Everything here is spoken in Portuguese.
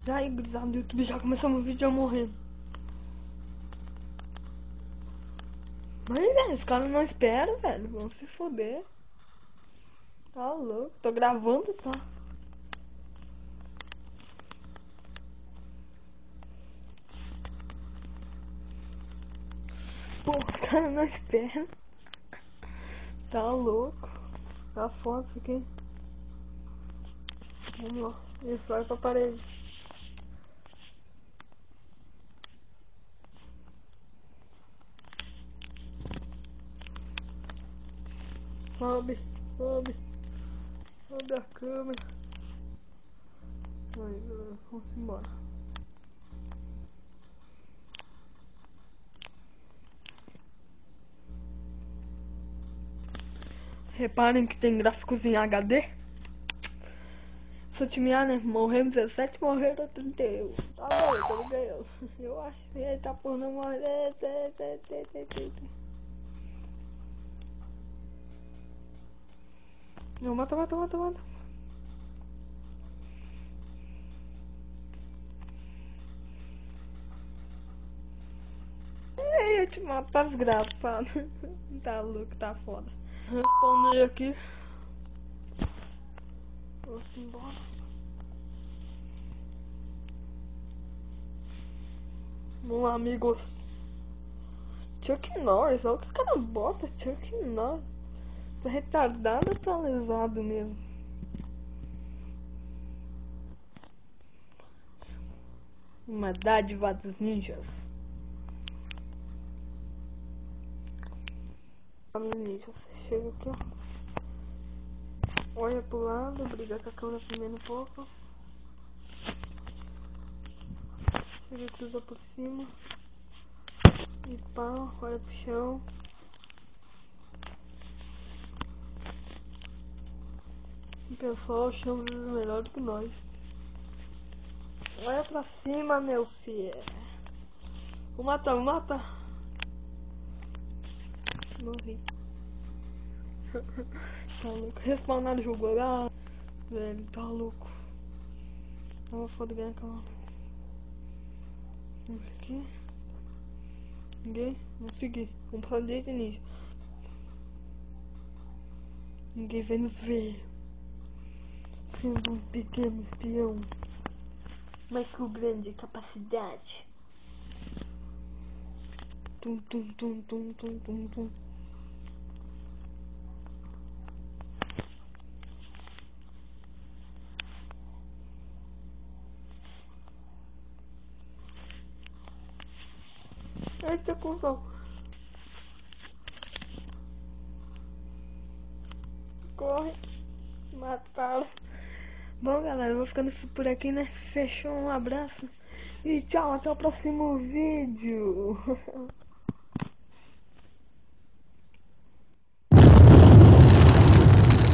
E aí, gurizada do YouTube, já começamos o vídeo a morrer. Mas, velho, os caras não esperam, velho. Vão se foder. Tá louco. Tô gravando, tá? Pô, os caras não esperam. Tá louco. Tá foda isso aqui. Vamos lá. Isso, vai pra parede. Sobe, sobe. Sobe a câmera. Aí, vamos embora. Reparem que tem gráficos em HD. Se eu timear, né? Morremos 17, morreram 31. Tá bom, eu ganhei. Eu acho que ele tá por não morrer. Não, mata. Eu ia te matar, desgraçado. Tá louco, tá foda. Respondi aqui. Vou embora. Vamos lá, amigos. Chuck Norris, olha o que o cara bota, Chuck Norris. Tá retardado ou tá lesado mesmo? Uma dádiva dos ninjas. Ninja, você chega aqui, ó. Olha pro lado, briga com a câmera primeiro um pouco. Chega, cruza por cima. E pá, olha pro chão. E pessoal, o chão às vezes é melhor do que nós. Olha pra cima, meu filho. Vou matar. Morri. Tá louco. Respawnar jogo lá. Velho, tá louco. Tava foda ganhar aquela. Vamos aqui. Ninguém? Vamos seguir. Vamos pra direita, ninja. Ninguém vai nos ver. Sendo um pequeno espião. Mas com grande capacidade. Tum. Eita, cuzão. Corre. Mataram. Bom, galera, eu vou ficando por aqui, né? Fechou, um abraço. E tchau, até o próximo vídeo.